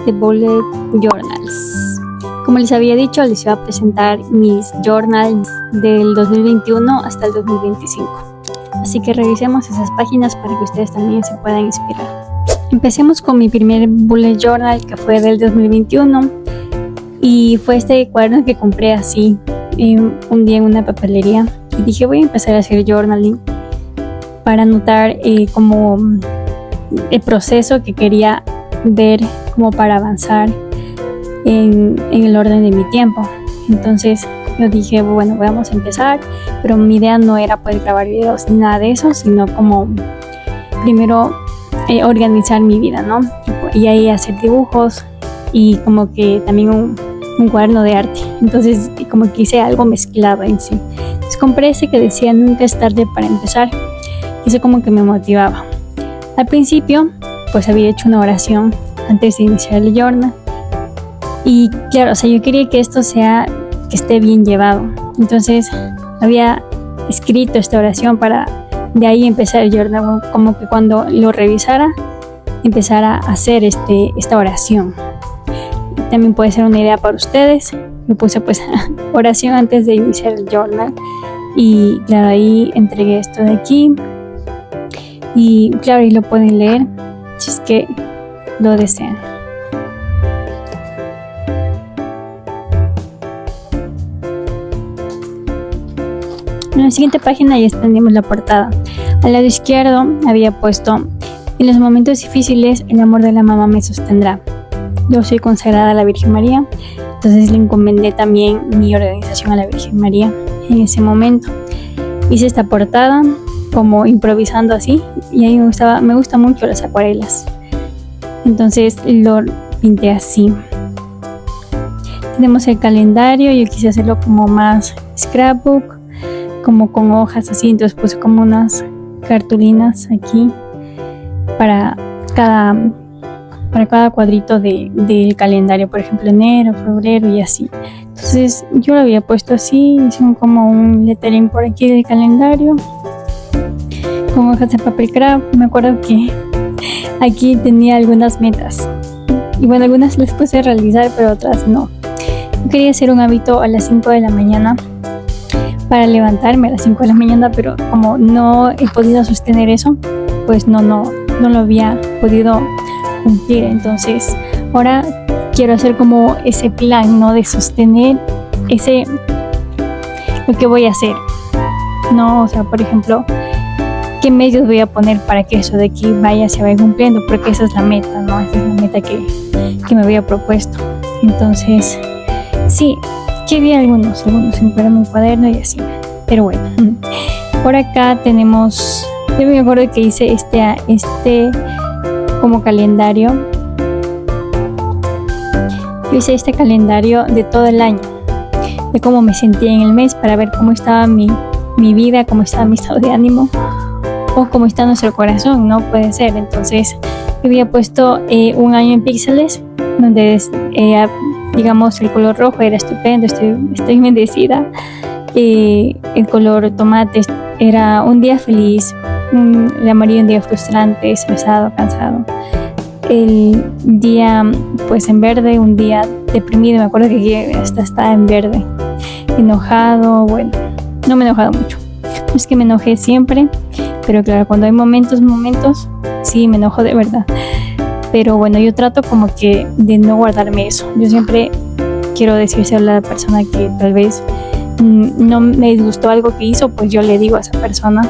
de Bullet Journals. Como les había dicho, les iba a presentar mis journals del 2021 hasta el 2025. Así que revisemos esas páginas para que ustedes también se puedan inspirar. Empecemos con mi primer bullet journal, que fue del 2021, y fue este cuaderno que compré así un día en una papelería, y dije voy a empezar a hacer journaling para anotar como el proceso que quería ver, como para avanzar en el orden de mi tiempo. Entonces yo dije, bueno, vamos a empezar, pero mi idea no era poder grabar videos ni nada de eso, sino como primero organizar mi vida, ¿no? Y ahí hacer dibujos y como que también un cuaderno de arte. Entonces como que hice algo mezclado en sí. Entonces compré ese que decía nunca es tarde para empezar, y eso como que me motivaba. Al principio pues había hecho una oración antes de iniciar el journal, y claro, o sea, yo quería que esto que esté bien llevado. Entonces había escrito esta oración para de ahí empezar el journal, como que cuando lo revisara empezara a hacer esta oración. También puede ser una idea para ustedes. Yo puse pues oración antes de iniciar el journal, y claro, ahí entregué esto de aquí, y claro, ahí lo pueden leer si es que lo desean. En la siguiente página ya extendimos la portada. Al lado izquierdo había puesto: en los momentos difíciles el amor de la mamá me sostendrá. Yo soy consagrada a la Virgen María, entonces le encomendé también mi organización a la Virgen María en ese momento. Hice esta portada como improvisando así, y a mí me gusta mucho las acuarelas, entonces lo pinté así. Tenemos el calendario, yo quise hacerlo como más scrapbook, como con hojas así, entonces puse como unas cartulinas aquí para cada cuadrito del calendario, por ejemplo enero, febrero y así. Entonces yo lo había puesto así, hice como un lettering por aquí del calendario con hojas de papel craft. Me acuerdo que aquí tenía algunas metas, y bueno, algunas las puse a realizar, pero otras no. Yo quería hacer un hábito a las 5 de la mañana, para levantarme a las 5 de la mañana, pero como no he podido sostener eso, pues no lo había podido cumplir. Entonces ahora quiero hacer como ese plan, ¿no? De sostener lo que voy a hacer, ¿no? O sea, por ejemplo, ¿qué medios voy a poner para que eso de aquí se vaya cumpliendo? Porque esa es la meta, ¿no? Esa es la meta que me había propuesto. Entonces, sí, escribí algunos en mi cuaderno y así. Pero bueno, por acá tenemos, yo me acuerdo que hice este como calendario. Yo hice este calendario de todo el año, de cómo me sentía en el mes, para ver cómo estaba mi vida, cómo estaba mi estado de ánimo, o cómo está nuestro corazón, ¿no? Puede ser. Entonces yo había puesto un año en píxeles, donde digamos el color rojo era estupendo, estoy bendecida. El color tomate era un día feliz, el amarillo un día frustrante, estresado, cansado. El día pues en verde, un día deprimido, me acuerdo que hasta estaba en verde. Enojado, bueno, no me he enojado mucho, no es que me enojé siempre, pero claro, cuando hay momentos, sí me enojo de verdad. Pero bueno, yo trato como que de no guardarme eso. Yo siempre quiero decirse a la persona que tal vez no me disgustó algo que hizo, pues yo le digo a esa persona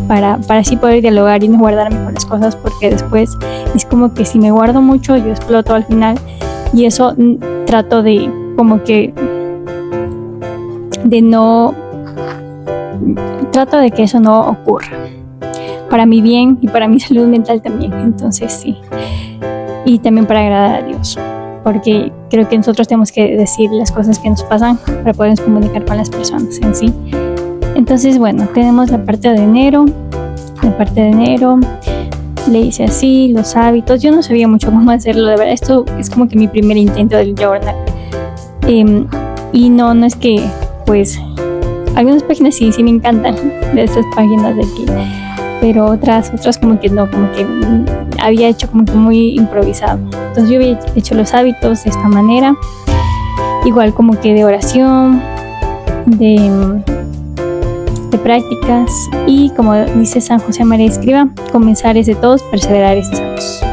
para así poder dialogar y no guardarme con las cosas, porque después es como que si me guardo mucho yo exploto al final, y eso trato de como que trato de que eso no ocurra, para mi bien y para mi salud mental también. Entonces sí, y también para agradar a Dios, porque creo que nosotros tenemos que decir las cosas que nos pasan para podernos comunicar con las personas en sí. Entonces bueno, tenemos la parte de enero. Le hice así, los hábitos. Yo no sabía mucho cómo hacerlo, de verdad. Esto es como que mi primer intento del journal. Y no es que, pues, algunas páginas sí me encantan, de estas páginas de aquí. pero otras como que no, como que había hecho como que muy improvisado. Entonces yo había hecho los hábitos de esta manera, igual como que de oración, de prácticas, y como dice San José María Escriba, comenzar es de todos, perseverar es de santos.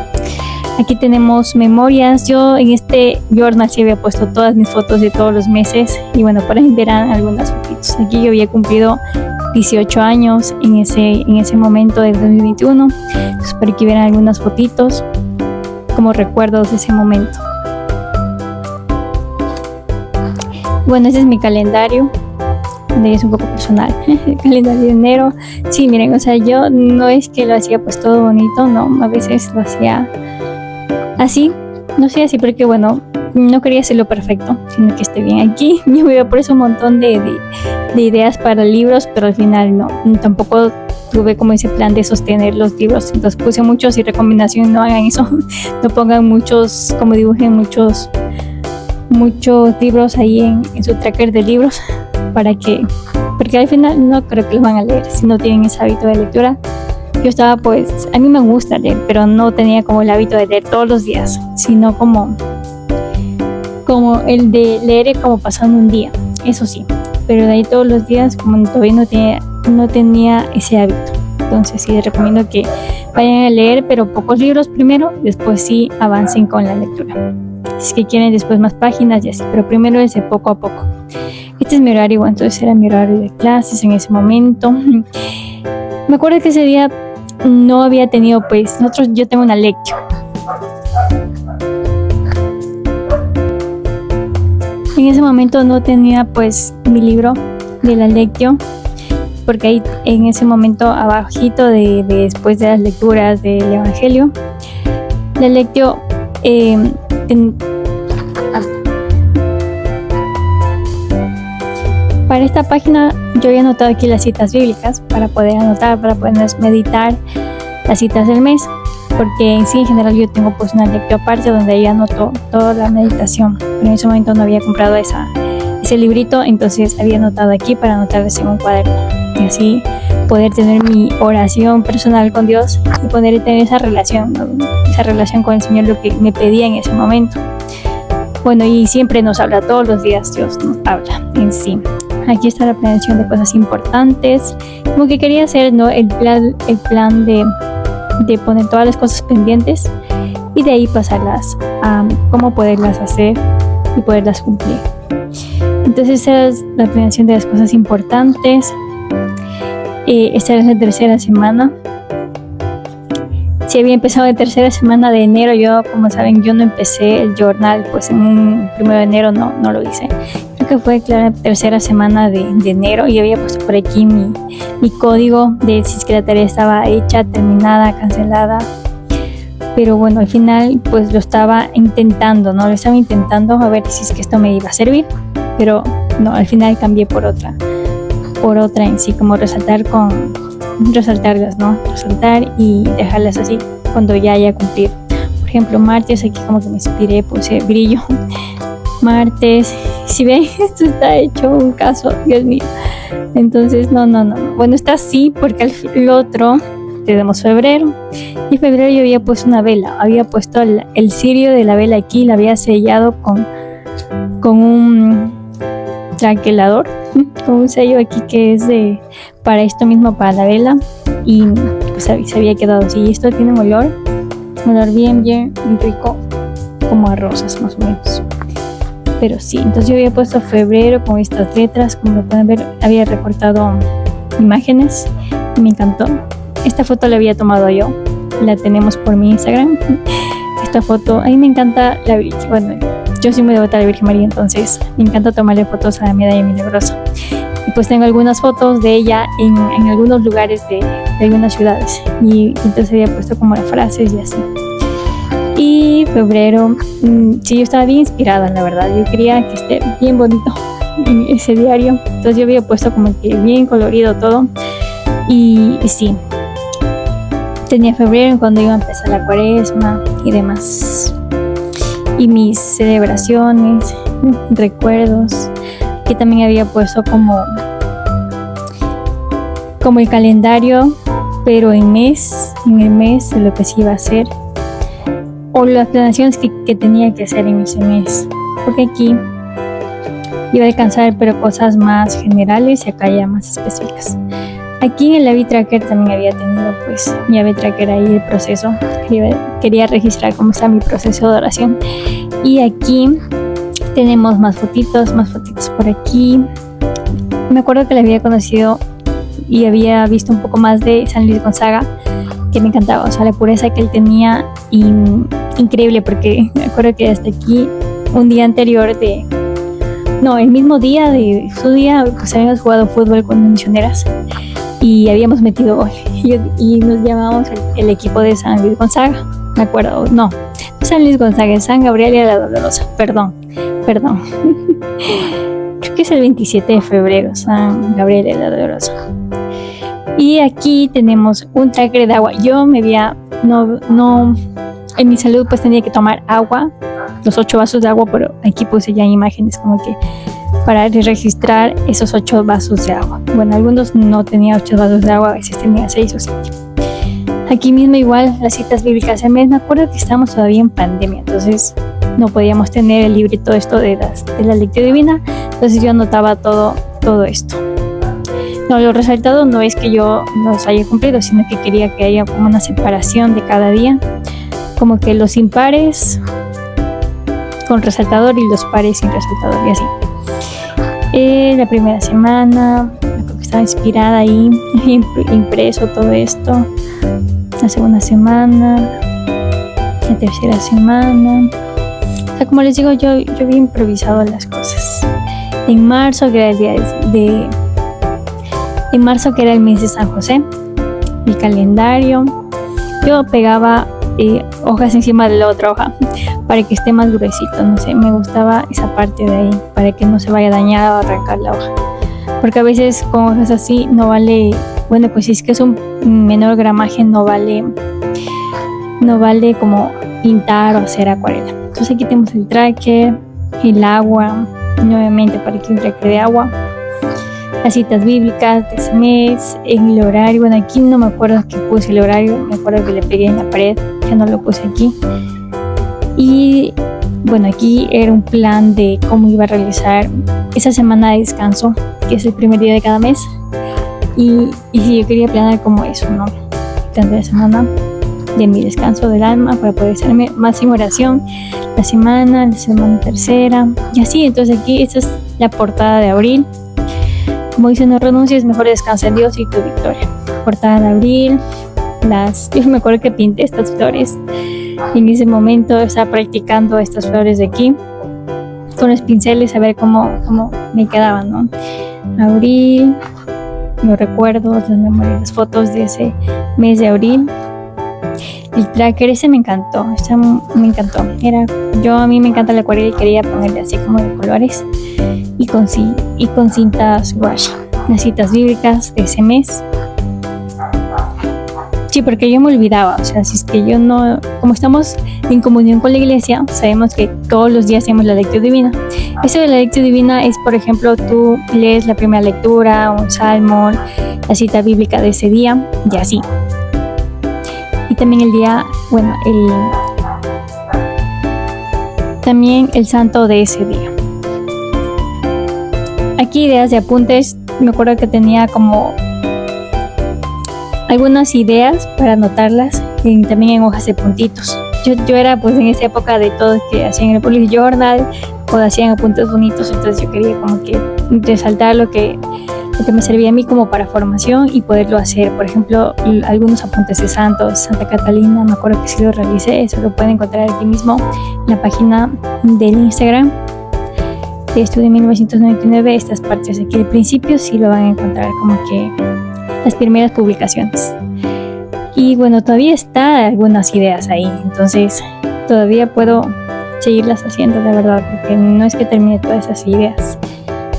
Aquí tenemos memorias. Yo en este journal sí había puesto todas mis fotos de todos los meses, y bueno, por ahí verán algunas fotitos. Aquí yo había cumplido 18 años en ese momento del 2021, entonces por aquí verán algunas fotitos como recuerdos de ese momento. Bueno, ese es mi calendario, es un poco personal. El calendario de enero. Sí, miren, o sea, yo no es que lo hacía pues todo bonito, no, a veces lo hacía así, no sé, así porque bueno, no quería hacerlo perfecto, sino que esté bien. Aquí yo me por eso un montón de ideas para libros, pero al final no, tampoco tuve como ese plan de sostener los libros, entonces puse muchos, y recomendación: no hagan eso, no pongan muchos, como dibujen muchos libros ahí en su tracker de libros, porque al final no creo que los van a leer si no tienen ese hábito de lectura. Yo estaba pues, a mí me gusta leer, pero no tenía como el hábito de leer todos los días, sino como el de leer como pasando un día, eso sí, pero de ahí todos los días como todavía no tenía ese hábito. Entonces sí les recomiendo que vayan a leer, pero pocos libros primero, después sí avancen con la lectura. Si es que quieren después más páginas y así, pero primero es de poco a poco. Este es mi horario, entonces era mi horario de clases en ese momento. Me acuerdo que ese día no había tenido pues, yo tengo una lectio. En ese momento no tenía pues mi libro de la lectio, porque ahí en ese momento abajito de después de las lecturas del Evangelio, la lectio para esta página yo había anotado aquí las citas bíblicas para poder anotar, para poder meditar las citas del mes, porque en sí en general yo tengo pues una lectio aparte donde ahí anoto toda la meditación, pero en ese momento no había comprado ese librito, entonces había anotado aquí para anotarles en un cuaderno y así poder tener mi oración personal con Dios y poder tener esa relación con el Señor, lo que me pedía en ese momento. Bueno, y siempre nos habla, todos los días Dios nos habla en sí. Aquí está la planeación de cosas importantes, como que quería hacer, ¿no? el plan de poner todas las cosas pendientes y de ahí pasarlas a cómo poderlas hacer y poderlas cumplir. Entonces esa es la planeación de las cosas importantes. Esta es la tercera semana. Si había empezado la tercera semana de enero, yo, como saben, yo no empecé el journal, pues en un 1 de enero no lo hice. Creo que fue la tercera semana de enero y había puesto por aquí mi código de si es que la tarea estaba hecha, terminada, cancelada. Pero bueno, al final pues lo estaba intentando, ¿no? Lo estaba intentando a ver si es que esto me iba a servir, pero no, al final cambié por otra en sí, como resaltarlas, ¿no? Resaltar y dejarlas así cuando ya haya cumplido. Por ejemplo, martes, aquí como que me inspiré, puse brillo. Martes, si ven, esto está hecho un caso, Dios mío. Entonces, no. Bueno, está así porque el otro tenemos febrero. Y en febrero yo había puesto una vela, había puesto el cirio de la vela aquí, la había sellado con un tranquilador, con un sello aquí que es para esto mismo, para la vela, y pues se había quedado así. Y esto tiene un olor bien rico, como a rosas más o menos. Pero sí, entonces yo había puesto febrero con estas letras, como lo pueden ver, había recortado imágenes y me encantó. Esta foto la había tomado yo, la tenemos por mi Instagram. Esta foto, a mí me encanta la Virgen, bueno, yo soy muy devota a la Virgen María, entonces me encanta tomarle fotos a la medalla milagrosa. Y pues tengo algunas fotos de ella en algunos lugares de algunas ciudades. Y entonces había puesto como las frases y así. Y febrero, sí, yo estaba bien inspirada, la verdad. Yo quería que esté bien bonito en ese diario. Entonces yo había puesto como que bien colorido todo. Y sí, tenía febrero cuando iba a empezar la cuaresma y demás. Y mis celebraciones, recuerdos, que también había puesto como el calendario pero en el mes de lo que se iba a hacer o las planeaciones que tenía que hacer en ese mes, porque aquí iba a alcanzar pero cosas más generales y acá ya más específicas. Aquí en el Habit Tracker también había tenido pues mi Habit Tracker ahí el proceso, quería registrar cómo está mi proceso de oración, y aquí tenemos más fotitos por aquí. Me acuerdo que le había conocido y había visto un poco más de San Luis Gonzaga, que me encantaba, o sea, la pureza que él tenía, y increíble, porque me acuerdo que hasta aquí, un día anterior el mismo día de su día, pues habíamos jugado fútbol con misioneras y habíamos metido gol, y nos llamábamos el equipo de San Luis Gonzaga, me acuerdo, no San Luis Gonzaga, es San Gabriel y la Dolorosa, perdón. Creo que es el 27 de febrero, San Gabriel y la Dolorosa. Y aquí tenemos un tracker de agua. Yo en mi salud pues tenía que tomar agua, los 8 vasos de agua, pero aquí puse ya imágenes como que para registrar esos 8 vasos de agua. Bueno, algunos no tenían 8 vasos de agua, a veces tenía 6 o 7. Aquí mismo igual las citas bíblicas. Me acuerdo que estábamos todavía en pandemia, entonces no podíamos tener el librito esto de la lectura divina, entonces yo anotaba todo esto. No, lo resaltado no es que yo los haya cumplido, sino que quería que haya como una separación de cada día, como que los impares con resaltador y los pares sin resaltador, y así. La primera semana, creo que estaba inspirada ahí, impreso todo esto. La segunda semana, la tercera semana. O sea, como les digo, yo había improvisado las cosas. En marzo, que era el día en marzo, que era el mes de San José, el calendario, yo pegaba hojas encima de la otra hoja para que esté más gruesito, no sé, me gustaba esa parte de ahí para que no se vaya a dañar o arrancar la hoja, porque a veces con hojas así no vale, bueno, pues si es que es un menor gramaje no vale como pintar o hacer acuarela. Entonces aquí tenemos el tracker, el agua, nuevamente para aquí un tracker de agua, las citas bíblicas de ese mes, el horario. Bueno, aquí no me acuerdo que puse el horario, me acuerdo que le pegué en la pared, ya no lo puse aquí. Y bueno, aquí era un plan de cómo iba a realizar esa semana de descanso, que es el primer día de cada mes. Y sí, yo quería planear como eso, ¿no? Plan de la semana de mi descanso del alma para poder hacerme más en oración, la semana tercera, y así. Entonces aquí esta es la portada de abril. Como dice, no renuncies, mejor descansa en Dios y tu victoria. Portada de abril. Yo me acuerdo que pinté estas flores. En ese momento estaba practicando estas flores de aquí con los pinceles, a ver cómo me quedaban, ¿no? Abril, los recuerdos, las memorias, las fotos de ese mes de abril. El tracker ese me encantó, a mí me encanta la acuarela y quería ponerle así como de colores y con cintas washi, las citas bíblicas de ese mes. Sí, porque yo me olvidaba, o sea, si es que yo no, como estamos en comunión con la iglesia, sabemos que todos los días hacemos la lectura divina. Eso de la lectura divina es, por ejemplo, tú lees la primera lectura, un salmo, la cita bíblica de ese día, y así. Y también también el santo de ese día. Aquí ideas de apuntes, me acuerdo que tenía como algunas ideas para anotarlas también en hojas de puntitos. Yo era pues en esa época de todos que hacían el bullet journal o hacían apuntes bonitos, entonces yo quería como que resaltar lo que me servía a mí como para formación y poderlo hacer. Por ejemplo, algunos apuntes de santos, Santa Catalina, me acuerdo que sí lo realicé, eso lo pueden encontrar aquí mismo en la página del Instagram de Estudio 1999, estas partes aquí al principio sí lo van a encontrar como que las primeras publicaciones. Y bueno, todavía está algunas ideas ahí, entonces todavía puedo seguirlas haciendo, la verdad, porque no es que termine todas esas ideas.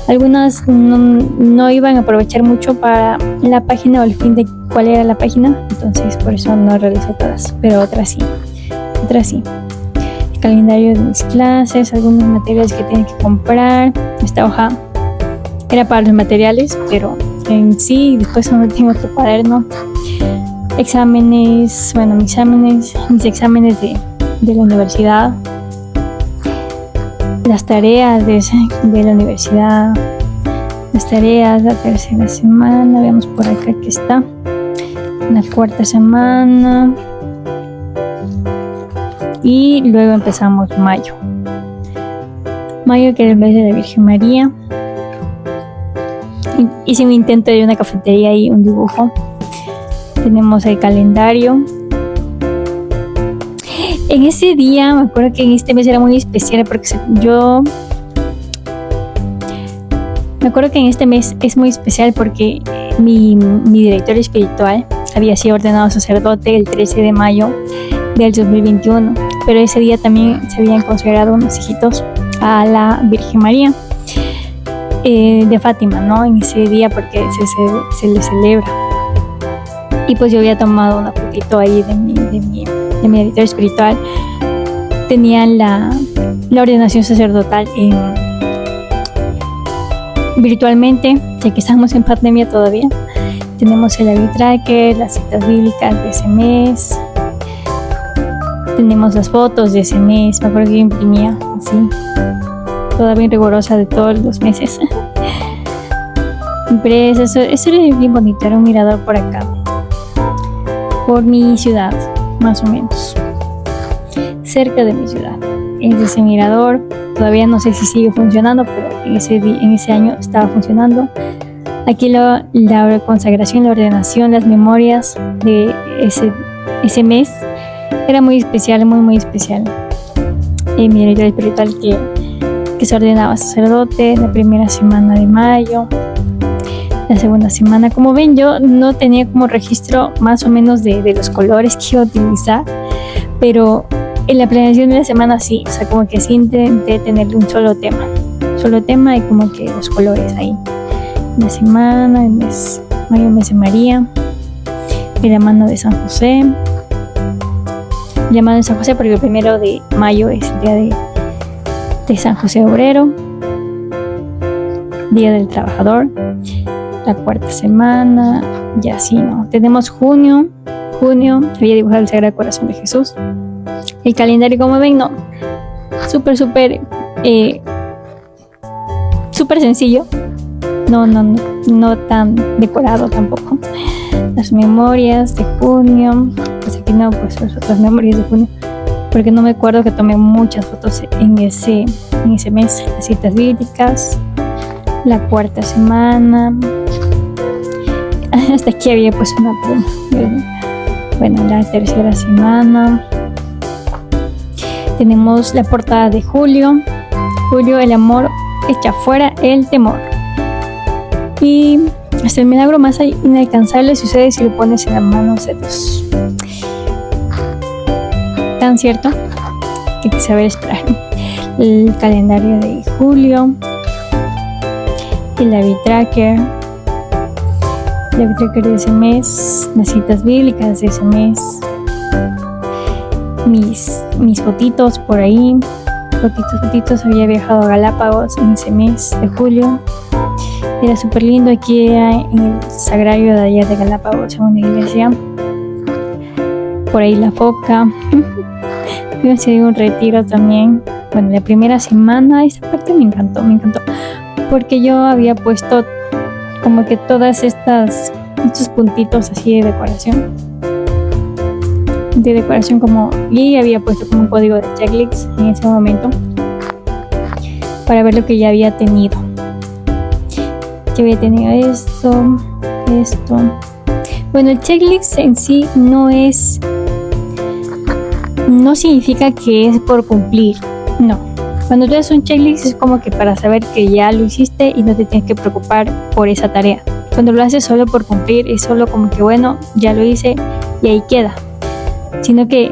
Algunas no iban a aprovechar mucho para la página o el fin de cuál era la página, entonces por eso no realicé todas, pero otras sí. El calendario de mis clases, algunos materiales que tenía que comprar. Esta hoja era para los materiales, pero en sí después no tengo otro cuaderno exámenes, bueno, mis exámenes de la universidad, las tareas de la universidad, las tareas, la tercera semana, veamos por acá que está, la cuarta semana, y luego empezamos mayo, que era el mes de la Virgen María. Hice un intento de una cafetería y un dibujo. Tenemos el calendario. En ese día, me acuerdo que en este mes era muy especial porque me acuerdo que en este mes es muy especial porque mi director espiritual había sido ordenado sacerdote el 13 de mayo del 2021, pero ese día también se habían consagrado unos hijitos a la Virgen María de Fátima, ¿no? En ese día porque se le celebra. Y pues yo había tomado una fotito ahí de mi director espiritual. Tenían la ordenación sacerdotal virtualmente, ya que estamos en pandemia todavía. Tenemos el Habit Tracker, las citas bíblicas de ese mes. Tenemos las fotos de ese mes. Me acuerdo que yo imprimía así, toda bien rigurosa de todos los meses. Impresa, eso era bien bonito. Era un mirador por acá, por mi ciudad, más o menos, cerca de mi ciudad. Es ese mirador. Todavía no sé si sigue funcionando, pero en ese año estaba funcionando. Aquí la consagración, la ordenación, las memorias de ese mes era muy especial, muy especial. Mi director espiritual que se ordenaba sacerdote la primera semana de mayo, la segunda semana. Como ven, yo no tenía como registro más o menos de los colores que iba a utilizar, pero en la planeación de la semana sí, o sea, como que sí intenté tenerle un solo tema y como que los colores ahí. La semana, el mes mayo, el mes de María, y la mano de San José. La mano de San José porque el 1 de mayo es el día de San José Obrero, Día del Trabajador. La cuarta semana, y así, ¿no? Tenemos junio, había dibujado el Sagrado Corazón de Jesús. El calendario, como ven, no, súper sencillo, no tan decorado tampoco. Las memorias de junio, pues aquí no, pues las otras memorias de junio, porque no me acuerdo que tomé muchas fotos en ese mes. Las citas bíblicas, la cuarta semana, hasta aquí había pues una pluma. Bueno, la tercera semana. Tenemos la portada de Julio, el amor echa fuera el temor. Y hasta el milagro más inalcanzable sucede si lo pones en las manos de Dios. Tan cierto que hay que saber esperar. El calendario de Julio, el Habit Tracker de ese mes, las citas bíblicas de ese mes, mis fotitos por ahí, fotitos. Había viajado a Galápagos en ese mes de julio. Era súper lindo. Aquí era en el sagrario de allá de Galápagos, en una iglesia. Por ahí la foca. Yo hice un retiro también. Bueno, la primera semana, esa parte me encantó. Porque yo había puesto como que todas estos puntitos así de decoración como, y había puesto como un código de checklist en ese momento para ver lo que ya había tenido. Esto. Bueno, el checklist en sí no significa que es por cumplir, no. Cuando tú haces un checklist es como que para saber que ya lo hiciste y no te tienes que preocupar por esa tarea. Cuando lo haces solo por cumplir es solo como que bueno, ya lo hice y ahí queda. Sino que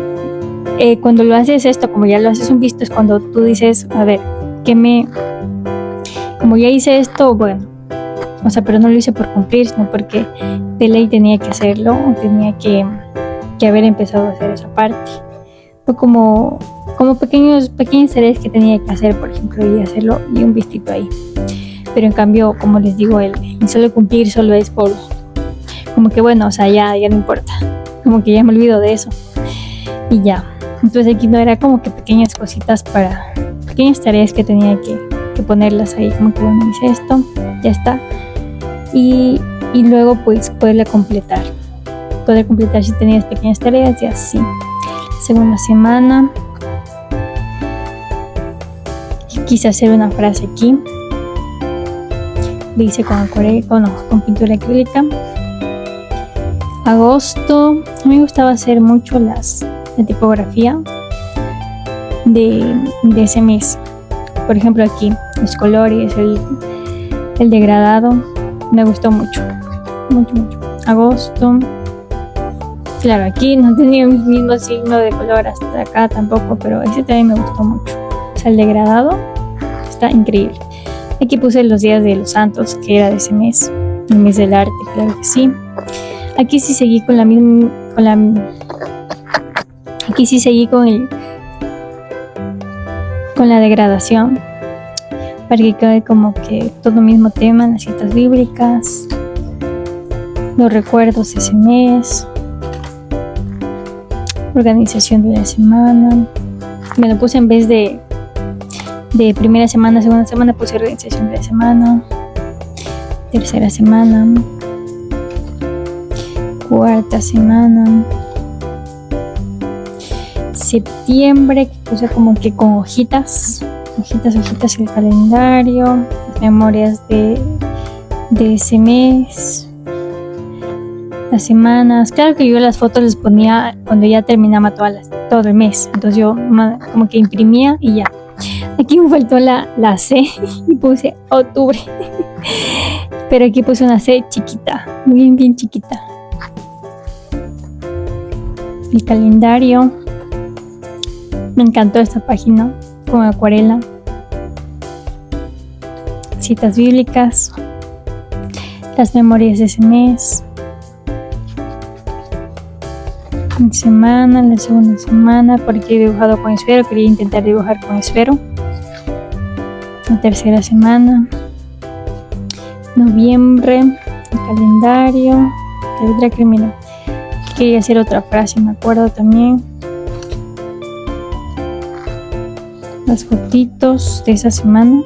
cuando lo haces esto, como ya lo haces un visto, es cuando tú dices, a ver, como ya hice esto, bueno, o sea, pero no lo hice por cumplir, sino porque de ley tenía que hacerlo, o tenía que haber empezado a hacer esa parte. O como pequeñas tareas que tenía que hacer, por ejemplo, y hacerlo y un vistito ahí. Pero en cambio, como les digo, el solo cumplir solo es por, como que bueno, o sea, ya no importa. como que ya me olvido de eso y ya. Entonces aquí no era como que pequeñas cositas pequeñas tareas que tenía que ponerlas ahí, como que bueno, hice esto, ya está, y luego pues poder completar si tenías pequeñas tareas y así. Segunda semana quise hacer una frase aquí, lo hice con acuarela, con pintura acrílica. Agosto, a mí me gustaba hacer mucho la tipografía de ese mes. Por ejemplo aquí, los colores, el degradado, me gustó mucho. Agosto, claro, aquí no tenía el mismo signo de color hasta acá tampoco, pero ese también me gustó mucho. O sea, el degradado está increíble. Aquí puse los días de los santos, que era de ese mes, el mes del arte, claro que sí. Aquí sí seguí con la degradación, para que quede como que todo el mismo tema, las citas bíblicas, los recuerdos de ese mes, organización de la semana. Me lo puse en vez de primera semana, segunda semana, puse organización de la semana, tercera semana, cuarta semana, septiembre, puse como que con hojitas el calendario, las memorias de ese mes, las semanas. Claro que yo las fotos les ponía cuando ya terminaba todo el mes, entonces yo como que imprimía y ya. Aquí me faltó la C y puse octubre, pero aquí puse una C chiquita, bien chiquita. El calendario, me encantó esta página con acuarela, citas bíblicas, las memorias de ese mes, la segunda semana, porque he dibujado con esfero, quería intentar dibujar con esfero. La tercera semana, noviembre, el calendario, la letra que mira, quería hacer otra frase, me acuerdo también. Las fotitos de esa semana,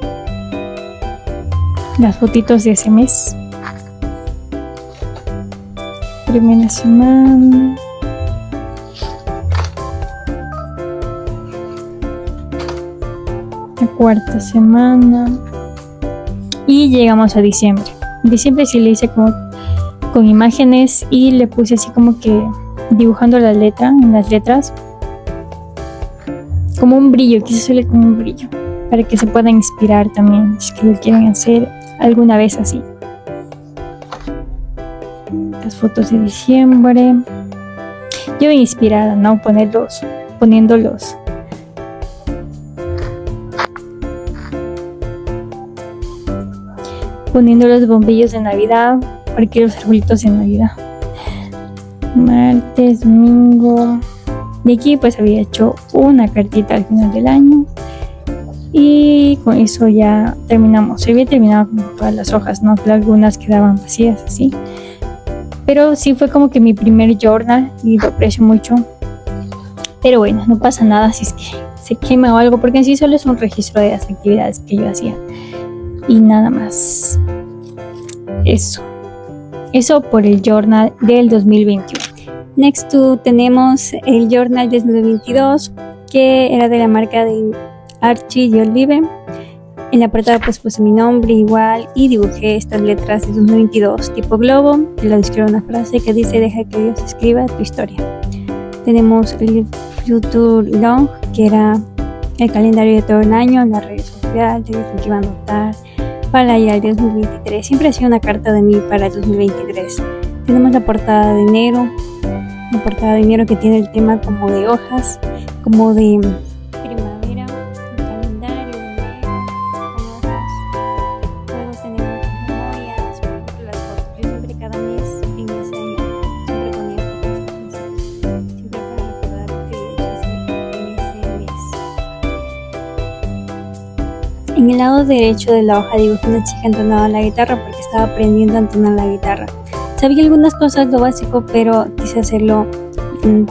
las fotitos de ese mes. Primera semana, la cuarta semana, y llegamos a diciembre. En diciembre sí le hice como con imágenes y le puse así como que dibujando en las letras, como un brillo, quise hacerle como un brillo para que se puedan inspirar también si es que lo quieren hacer alguna vez así. Las fotos de diciembre, yo me inspirada, ¿no? Poniéndolos bombillos de Navidad, porque los arbolitos de Navidad. Martes, domingo. De aquí pues había hecho una cartita al final del año y con eso ya terminamos. Se había terminado con todas las hojas, ¿no? Algunas quedaban vacías así, pero sí fue como que mi primer journal y lo aprecio mucho. Pero bueno, no pasa nada si es que se quema o algo, porque en sí solo es un registro de las actividades que yo hacía y nada más. Eso por el journal del 2021. Next tenemos el journal del 2022, que era de la marca de Archie y Olive. En la portada pues puse mi nombre igual y dibujé estas letras del 2022 tipo globo, que la describe una frase que dice: deja que Dios escriba tu historia. Tenemos el Future Long, que era el calendario de todo el año, las redes sociales, lo que iba a anotar para ir al 2023. Siempre hacía una carta de mí para el 2023. Tenemos la portada de enero, que tiene el tema como de hojas, como de primavera, el calendario de enero con hojas. Luego tenemos las memorias, por ejemplo las fotos. Yo siempre cada mes en ese año siempre ponía fotos, siempre para recordar lo que había hecho en ese mes. En el lado derecho de la hoja dibujé una chica entonando la guitarra porque estaba aprendiendo a entonar la guitarra. Sabía algunas cosas, lo básico, pero quise hacerlo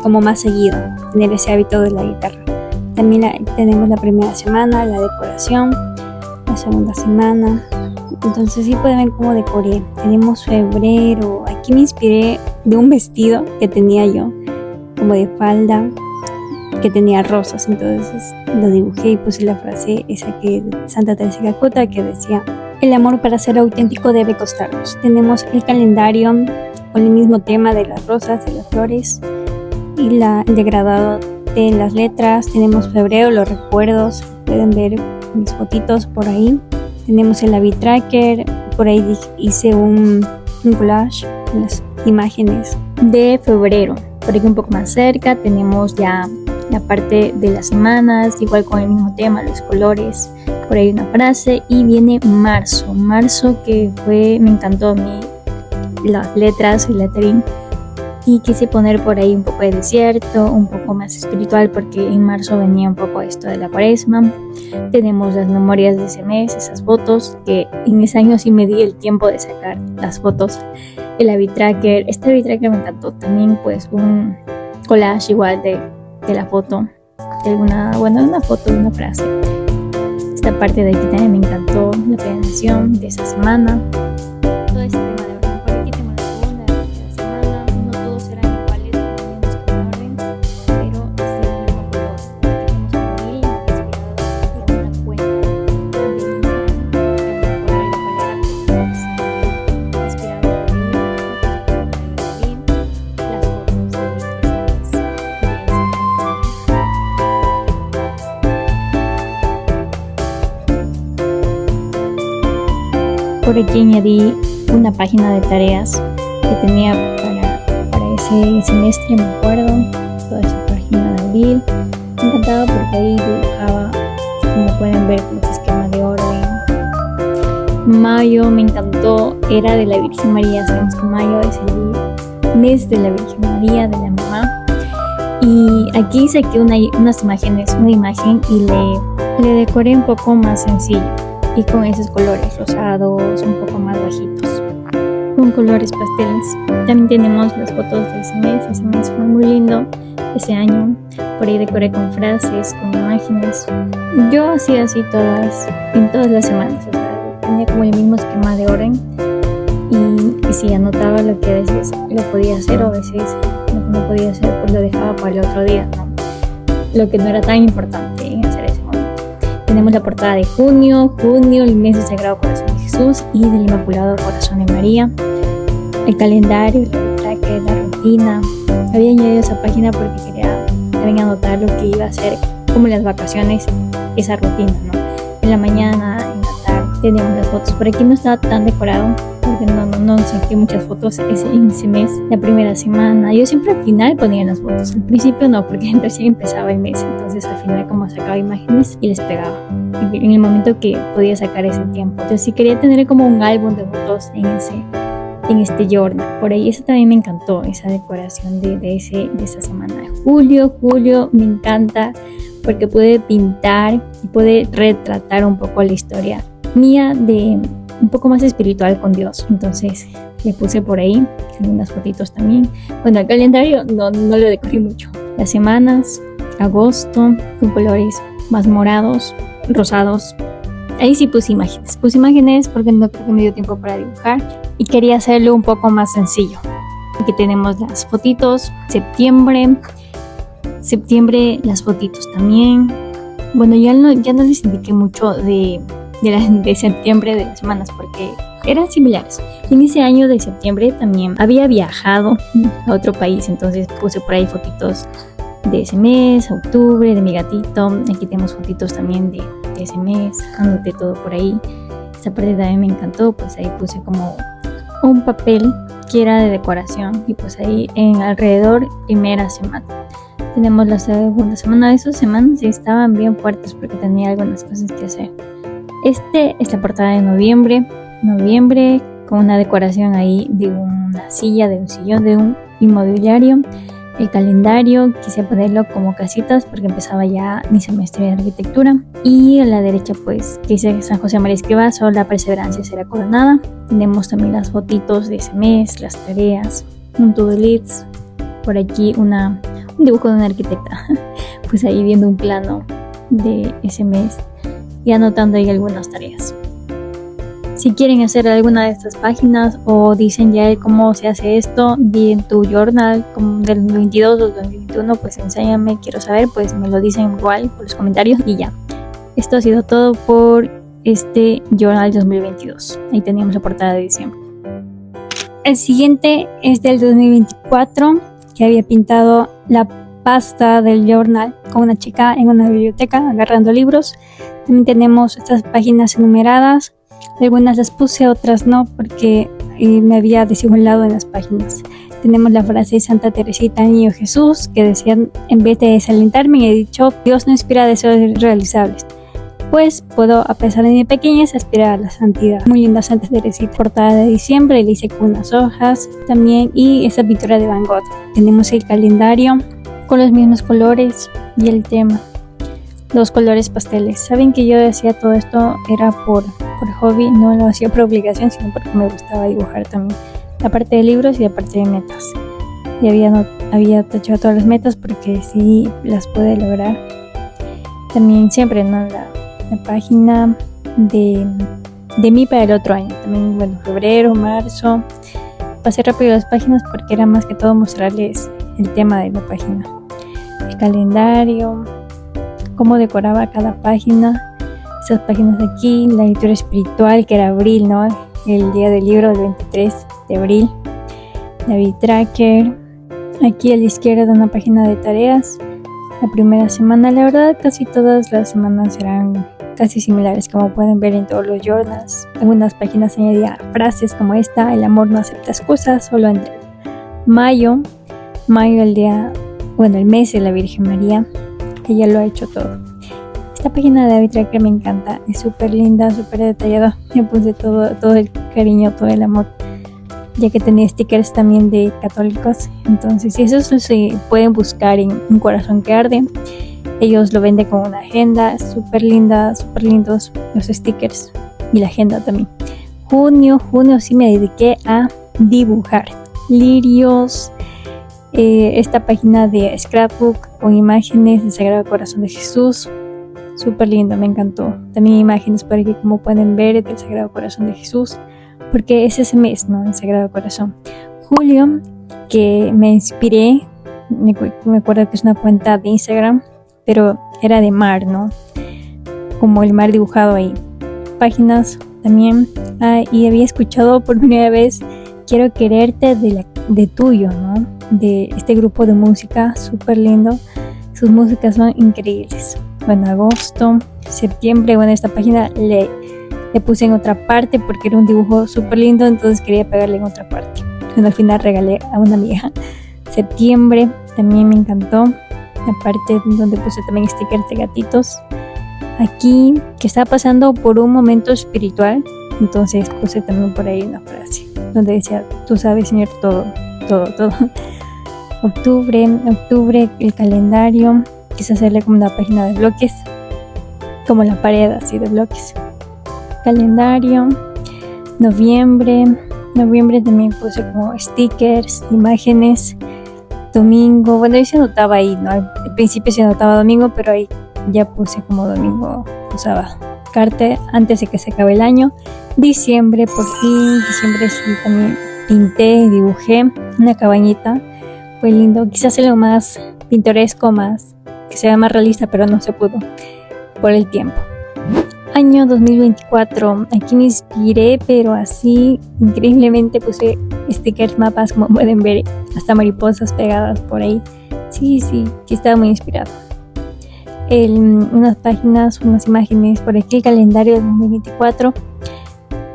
como más seguido, tener ese hábito de la guitarra. También tenemos la primera semana, la decoración, la segunda semana. Entonces sí pueden ver cómo decoré. Tenemos febrero. Aquí me inspiré de un vestido que tenía yo, como de falda, que tenía rosas. Entonces lo dibujé y puse la frase esa que de Santa Teresa de Calcuta, que decía: el amor para ser auténtico debe costarnos. Tenemos el calendario con el mismo tema de las rosas, de las flores, y el degradado de las letras. Tenemos febrero, los recuerdos. Pueden ver mis fotitos por ahí. Tenemos el habit tracker. Por ahí hice un collage con las imágenes de febrero. Por aquí un poco más cerca tenemos ya la parte de las semanas, igual con el mismo tema, los colores. Por ahí una frase. Y viene marzo que me encantó a mí las letras, el lettering. Y quise poner por ahí un poco de desierto, un poco más espiritual, porque en marzo venía un poco esto de la cuaresma. Tenemos las memorias de ese mes, esas fotos, que en ese año sí me di el tiempo de sacar las fotos. El habit tracker, este habit tracker me encantó. También pues un collage igual de la foto, de una foto de una frase. Esta parte de aquí también me encantó, la planeación de esa semana. Todo este tema de orden. Por aquí tengo la segunda, la tercera semana. No todos serán iguales, tenemos que orden, pero es el mismo color. Tenemos un hilo inspirado en una cuenta de Instagram, que me acuerdo cuál era, pero inspirado por ahí, las fotos de ese mes. Por aquí añadí una página de tareas que tenía para ese semestre, me acuerdo, toda esa página de abril. Me encantaba porque ahí dibujaba, como pueden ver, con ese esquema de orden. Mayo me encantó, era de la Virgen María. Sabemos que mayo es el mes de la Virgen María, de la mamá. Y aquí saqué una imagen y le decoré un poco más sencillo. Y con esos colores rosados, un poco más bajitos, con colores pasteles. También tenemos las fotos de ese mes fue muy lindo ese año. Por ahí decoré con frases, con imágenes. Yo hacía así en todas las semanas, o sea, tenía como el mismo esquema de orden. Y si anotaba lo que a veces lo podía hacer, o a veces lo que no podía hacer, pues lo dejaba para el otro día, ¿no? Lo que no era tan importante en hacer ese momento. Tenemos la portada de junio, el mes del Sagrado Corazón de Jesús y del Inmaculado Corazón de María. El calendario, el tracker, la rutina. Había añadido esa página porque quería también anotar lo que iba a hacer, como en las vacaciones, esa rutina, ¿no? En la mañana, en la tarde, tenemos las fotos. Por aquí no estaba tan decorado porque no saqué muchas fotos en ese mes, la primera semana. Yo siempre al final ponía las fotos, al principio no, porque recién empezaba el mes, entonces al final como sacaba imágenes y les pegaba en el momento que podía sacar ese tiempo. Entonces sí quería tener como un álbum de fotos en este journal. Por ahí eso también me encantó, esa decoración de esa semana. Julio me encanta porque pude pintar y pude retratar un poco la historia mía de un poco más espiritual con Dios. Entonces le puse por ahí algunas fotitos también. Bueno, el calendario no lo decoré mucho. Las semanas, agosto, con colores más morados, rosados. Ahí sí puse imágenes porque no creo que me dio tiempo para dibujar y quería hacerlo un poco más sencillo. Aquí tenemos las fotitos. Septiembre las fotitos también. Bueno, ya no les indiqué mucho de septiembre, de las semanas, porque eran similares. En ese año de septiembre también había viajado a otro país, entonces puse por ahí fotitos de ese mes, octubre, de mi gatito. Aquí tenemos fotitos también de ese mes, anoté todo por ahí. Esa parte también me encantó, pues ahí puse como un papel que era de decoración y pues ahí en alrededor primera semana. Tenemos la segunda semana. Esas semanas estaban bien fuertes porque tenía algunas cosas que hacer. Es la portada de noviembre con una decoración ahí de una silla, de un sillón, de un inmobiliario. El calendario quise ponerlo como casitas porque empezaba ya mi semestre de arquitectura. Y a la derecha pues que dice San José María Escrivá, solo la perseverancia será coronada. Tenemos también las fotitos de ese mes, las tareas, un to-do list, por aquí un dibujo de una arquitecta, pues ahí viendo un plano de ese mes y anotando ahí algunas tareas. Si quieren hacer alguna de estas páginas o dicen ya cómo se hace esto, vi en tu journal como del 2022 o 2021, pues enséñame, quiero saber, pues me lo dicen igual por los comentarios y ya. Esto ha sido todo por este journal 2022. Ahí teníamos la portada de diciembre. El siguiente es del 2024, que había pintado la pasta del journal con una chica en una biblioteca agarrando libros. También tenemos estas páginas enumeradas. Algunas las puse, otras no, porque me había desigualado en las páginas. Tenemos la frase de Santa Teresita, Niño Jesús, que decían: en vez de desalentarme, he dicho, Dios no inspira deseos realizables, pues puedo, a pesar de mi pequeñez, aspirar a la santidad. Muy linda Santa Teresita, portada de diciembre, le hice con unas hojas también, y esa pintura de Van Gogh. Tenemos el calendario con los mismos colores y el tema, los colores pasteles. Saben que yo hacía todo esto era por hobby, no lo hacía por obligación, sino porque me gustaba dibujar también, aparte de libros y aparte de metas. Y había tachado todas las metas porque sí las pude lograr. También siempre, ¿no? La página de mí para el otro año. También, bueno, febrero, marzo. Pasé rápido las páginas porque era más que todo mostrarles el tema de la página. El calendario, cómo decoraba cada página. Esas páginas de aquí, la lectura espiritual, que era abril, ¿no? El día del libro, el 23 de abril. David Tracker. Aquí a la izquierda una página de tareas. La primera semana, la verdad, casi todas las semanas eran casi similares, como pueden ver en todos los journals. Algunas páginas añadía frases como esta: el amor no acepta excusas, solo en mayo, el mes de la Virgen María. Ella lo ha hecho todo. Esta página de David Tracker me encanta, es súper linda, súper detallada. Me puse todo el cariño, todo el amor, ya que tenía stickers también de católicos. Entonces, si eso se pueden buscar en Un Corazón que Arde. Ellos lo venden con una agenda, súper linda, súper lindos los stickers y la agenda también. Junio sí me dediqué a dibujar lirios. Esta página de scrapbook con imágenes del Sagrado Corazón de Jesús, súper lindo, me encantó. También imágenes por aquí, como pueden ver, del Sagrado Corazón de Jesús, porque es ese mes, ¿no? El Sagrado Corazón. Julio, que me inspiré, me acuerdo que es una cuenta de Instagram, pero era de mar, ¿no? Como el mar dibujado ahí. Páginas también. Y había escuchado por primera vez Quiero Quererte de Tuyo, ¿no? De este grupo de música, súper lindo. Sus músicas son increíbles. Bueno, agosto, septiembre, bueno, esta página le puse en otra parte porque era un dibujo súper lindo, entonces quería pegarle en otra parte. Bueno, al final regalé a una amiga. Septiembre también me encantó, la parte donde puse también stickers de gatitos. Aquí, que estaba pasando por un momento espiritual, entonces puse también por ahí una frase donde decía: tú sabes, Señor, todo. Octubre, el calendario, quise hacerle como una página de bloques, como la pared así de bloques. Calendario. Noviembre también puse como stickers, imágenes. Domingo, bueno, ahí se anotaba ahí, ¿no? Al principio se anotaba domingo, pero ahí ya puse como domingo, usaba carta antes de que se acabe el año. Diciembre, por fin, diciembre sí también pinté, dibujé una cabañita, fue lindo, quizás algo más pintoresco, más que sea más realista, pero no se pudo por el tiempo. Año 2024, aquí me inspiré, pero así increíblemente puse stickers, mapas, como pueden ver, hasta mariposas pegadas por ahí. Sí, estaba muy inspirado. Unas páginas, unas imágenes, por aquí el calendario de 2024.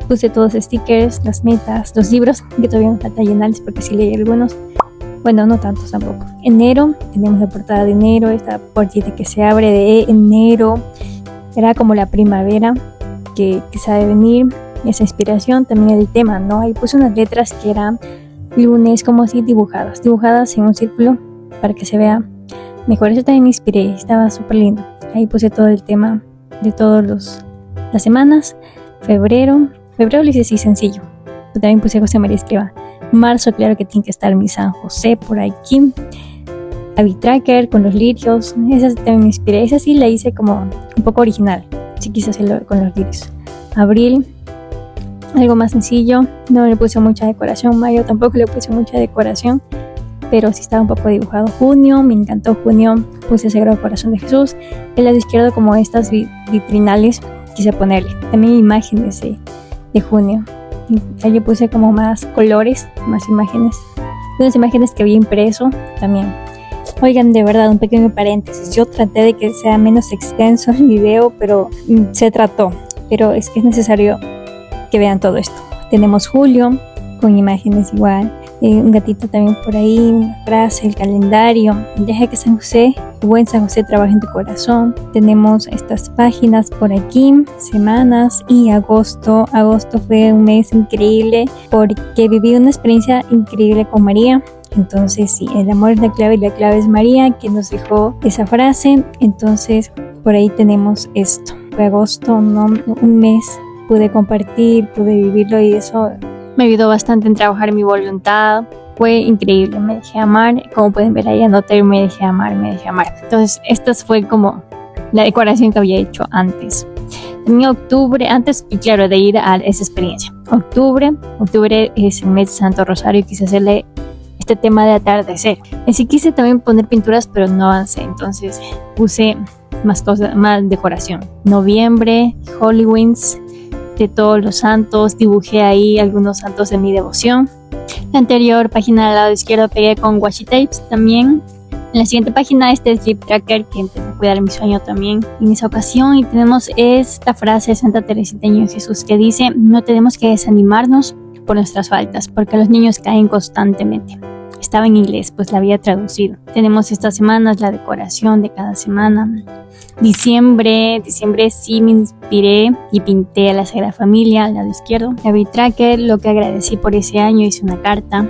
Puse todos los stickers, las metas, los libros, que todavía me falta llenarles porque sí leí algunos. Bueno, no tantos tampoco. Enero, tenemos la portada de enero, esta puertita que se abre de enero. Era como la primavera que sabe venir, esa inspiración, también el tema, ¿no? Ahí puse unas letras que eran lunes, como así dibujadas en un círculo para que se vea mejor. Eso también me inspiré, estaba súper lindo. Ahí puse todo el tema de todas las semanas. Febrero lo hice así sencillo. Yo también puse José María Escrivá. Marzo, claro que tiene que estar mi San José por aquí. Tracker con los lirios, esa también me inspiré. Esa sí la hice como un poco original, sí quise hacerlo con los lirios. Abril, algo más sencillo, no le puse mucha decoración. Mayo tampoco le puse mucha decoración, pero sí estaba un poco dibujado. Junio, me encantó junio, puse Sagrado Corazón de Jesús. El lado izquierdo como estas vitrinales quise ponerle también imágenes de junio. Ahí le puse como más colores, más imágenes, unas imágenes que había impreso también. Oigan, de verdad, un pequeño paréntesis, yo traté de que sea menos extenso el video, pero se trató, pero es que es necesario que vean todo esto. Tenemos julio con imágenes igual, un gatito también por ahí, una frase, el calendario, deja que San José, buen San José, trabaje en tu corazón. Tenemos estas páginas por aquí, semanas, y agosto fue un mes increíble porque viví una experiencia increíble con María. Entonces sí, el amor es la clave y la clave es María, que nos dejó esa frase. Entonces por ahí tenemos esto. Fue agosto, ¿no? Un mes pude compartir, pude vivirlo y eso me ayudó bastante en trabajar mi voluntad. Fue increíble, me dejé amar. Como pueden ver ahí anoté, me dejé amar. Entonces esta fue como la decoración que había hecho antes. También octubre, antes, claro, de ir a esa experiencia. Octubre es el mes de Santo Rosario y quise hacerle este tema de atardecer. Así quise también poner pinturas, pero no avancé, entonces puse más cosas, más decoración. Noviembre, Halloween's, de todos los santos, dibujé ahí algunos santos de mi devoción. La anterior página al lado izquierdo pegué con washi tapes también. En la siguiente página este es Sleep Tracker, que empecé a cuidar mi sueño también en esa ocasión, y tenemos esta frase de Santa Teresita Niño Jesús que dice: no tenemos que desanimarnos por nuestras faltas, porque los niños caen constantemente. Estaba en inglés, pues la había traducido. Tenemos estas semanas, la decoración de cada semana. Diciembre sí me inspiré y pinté a la Sagrada Familia al lado izquierdo. David Tracker, lo que agradecí por ese año, hice una carta,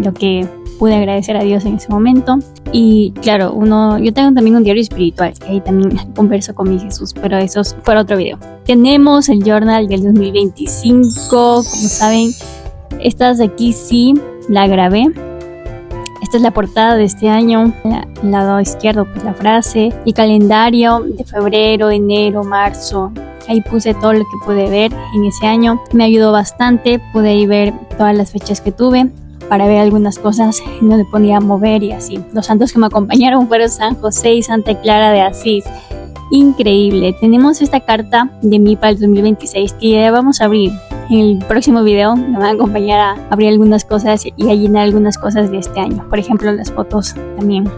lo que pude agradecer a Dios en ese momento. Y claro, yo tengo también un diario espiritual, que ahí también converso con mi Jesús, pero eso es para otro video. Tenemos el journal del 2025, como saben, estas de aquí sí la grabé. Esta es la portada de este año, al lado izquierdo pues la frase, el calendario de febrero, enero, marzo. Ahí puse todo lo que pude ver en ese año, me ayudó bastante, pude ahí ver todas las fechas que tuve para ver algunas cosas donde ponía mover y así. Los santos que me acompañaron fueron San José y Santa Clara de Asís. Increíble. Tenemos esta carta de mí para el 2026 que ya vamos a abrir. En el próximo video me van a acompañar a abrir algunas cosas y a llenar algunas cosas de este año. Por ejemplo, las fotos también.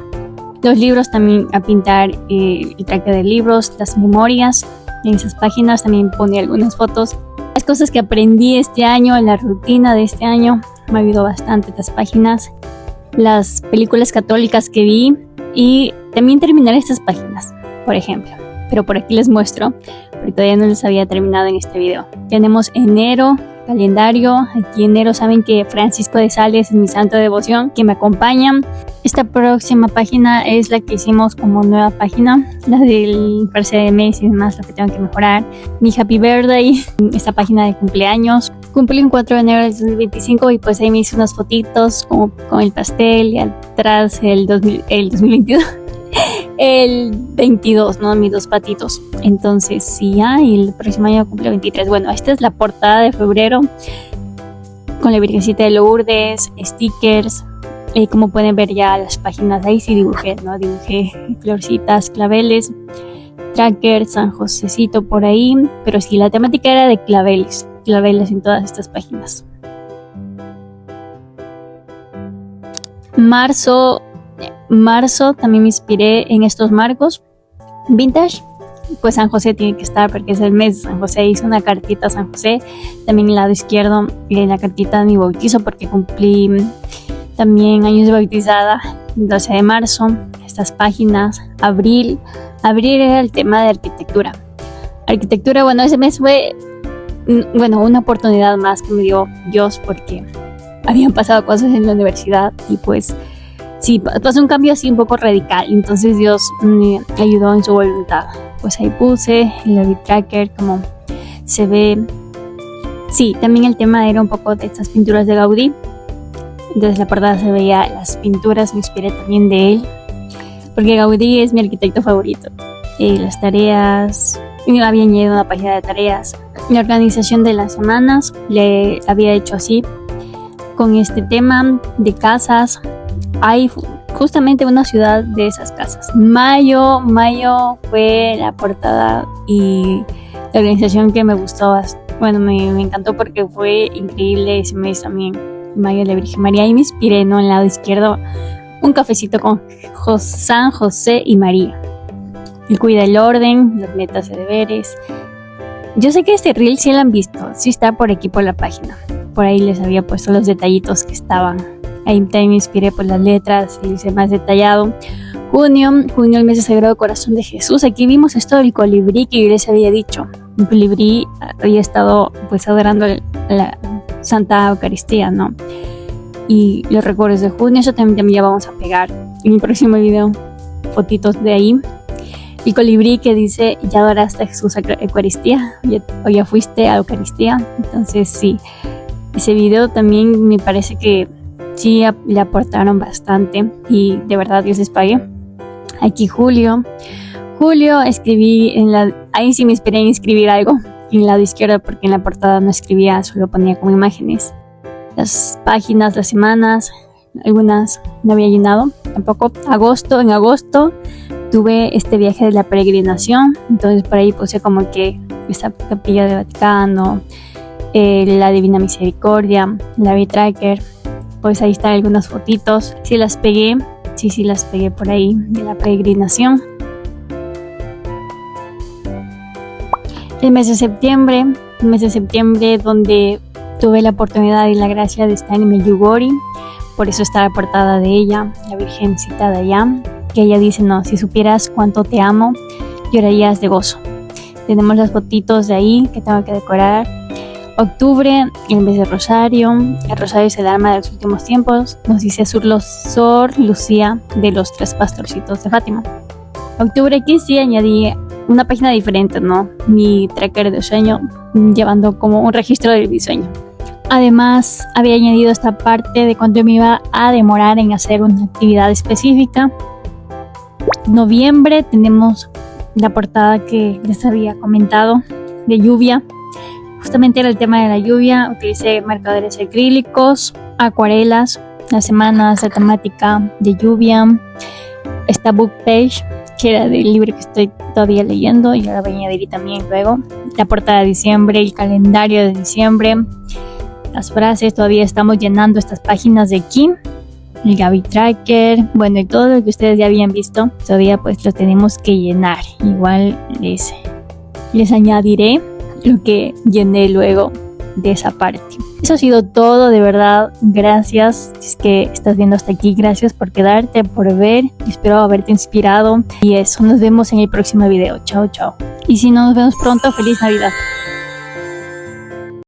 Los libros también, a pintar el traje de libros, las memorias. En esas páginas también pone algunas fotos. Las cosas que aprendí este año, la rutina de este año, me ayudó bastante estas páginas. Las películas católicas que vi y también terminar estas páginas, por ejemplo. Pero por aquí les muestro, porque todavía no les había terminado en este video. Tenemos enero, calendario. Aquí enero saben que Francisco de Sales es mi santo de devoción, que me acompañan. Esta próxima página es la que hicimos como nueva página, la del frase de mes y demás, lo que tengo que mejorar. Mi Happy Birthday, esta página de cumpleaños. Cumplí el 4 de enero del 2025 y pues ahí me hice unas fotitos como con el pastel y atrás el 2022. El 22, ¿no? Mis dos patitos. Entonces, sí, y el próximo año cumple 23. Bueno, esta es la portada de febrero con la Virgencita de Lourdes, stickers. Como pueden ver ya las páginas ahí sí dibujé, ¿no? Dibujé florcitas, claveles, tracker, San Josecito por ahí. Pero sí, la temática era de claveles en todas estas páginas. Marzo también me inspiré en estos marcos vintage, pues San José tiene que estar porque es el mes de San José. Hice una cartita a San José, también en el lado izquierdo la cartita de mi bautizo porque cumplí también años de bautizada, el 12 de marzo. Estas páginas, abril era el tema de arquitectura, bueno, ese mes fue una oportunidad más que me dio Dios porque habían pasado cosas en la universidad y pues sí, pasó un cambio así un poco radical, entonces Dios me ayudó en su voluntad. Pues ahí puse el David Tracker, como se ve. Sí, también el tema era un poco de estas pinturas de Gaudí, Entonces la portada se veía las pinturas, me inspiré también de él, porque Gaudí es mi arquitecto favorito. Las tareas, me había añadido una página de tareas. La organización de las semanas le había hecho así, con este tema de casas. Hay justamente una ciudad de esas casas. Mayo fue la portada y la organización que me gustó. Bueno, me encantó porque fue increíble ese mes también, Mayo de la Virgen María, y me inspiré, ¿no? En el lado izquierdo, un cafecito con San José y María. Él cuida el orden, las metas y deberes. Yo sé que este reel sí lo han visto, sí está por aquí por la página. Por ahí les había puesto los detallitos que estaban. Ahí también me inspiré por las letras y hice más detallado. Junio, el mes de Sagrado Corazón de Jesús. Aquí vimos esto del colibrí que yo les había dicho. El colibrí había estado pues adorando la Santa Eucaristía, ¿no? Y los recuerdos de junio, eso también ya vamos a pegar en el próximo video, fotitos de ahí. El colibrí que dice, ya adoraste a Jesús a Eucaristía, o ya fuiste a Eucaristía. Entonces sí, ese video también me parece que sí le aportaron bastante y de verdad Dios les pague. Aquí Julio escribí ahí sí me inspiré en escribir algo en el lado izquierdo, porque en la portada no escribía, solo ponía como imágenes. Las páginas, las semanas, algunas no había llenado tampoco. En agosto tuve este viaje de la peregrinación, entonces por ahí puse como que esta capilla del Vaticano, la Divina Misericordia, la V-Tracker. Pues ahí están algunas fotitos. Sí las pegué por ahí de la peregrinación. El mes de septiembre donde tuve la oportunidad y la gracia de estar en Medjugorje. Por eso está la portada de ella, la Virgencita de allá, que ella dice, no, si supieras cuánto te amo, llorarías de gozo. Tenemos las fotitos de ahí que tengo que decorar. Octubre, el mes de Rosario. El Rosario es el alma de los últimos tiempos. Nos dice Sor Lucía de los Tres Pastorcitos de Fátima. Octubre, aquí sí añadí una página diferente, ¿no? Mi tracker de sueño, llevando como un registro de mi sueño. Además, había añadido esta parte de cuánto me iba a demorar en hacer una actividad específica. Noviembre, tenemos la portada que les había comentado de lluvia. Justamente era el tema de la lluvia. Utilicé marcadores acrílicos, acuarelas, las semanas, la temática de lluvia, esta book page que era del libro que estoy todavía leyendo y ahora voy a añadir también luego la portada de diciembre, el calendario de diciembre, las frases. Todavía estamos llenando estas páginas de aquí, el Gaby Tracker, bueno, y todo lo que ustedes ya habían visto todavía pues lo tenemos que llenar. Igual les añadiré lo que llené luego de esa parte. Eso ha sido todo, de verdad, gracias. Si es que estás viendo hasta aquí, gracias por quedarte, por ver. Espero haberte inspirado y eso, nos vemos en el próximo video. Chao, chao. Y si no nos vemos pronto, feliz Navidad.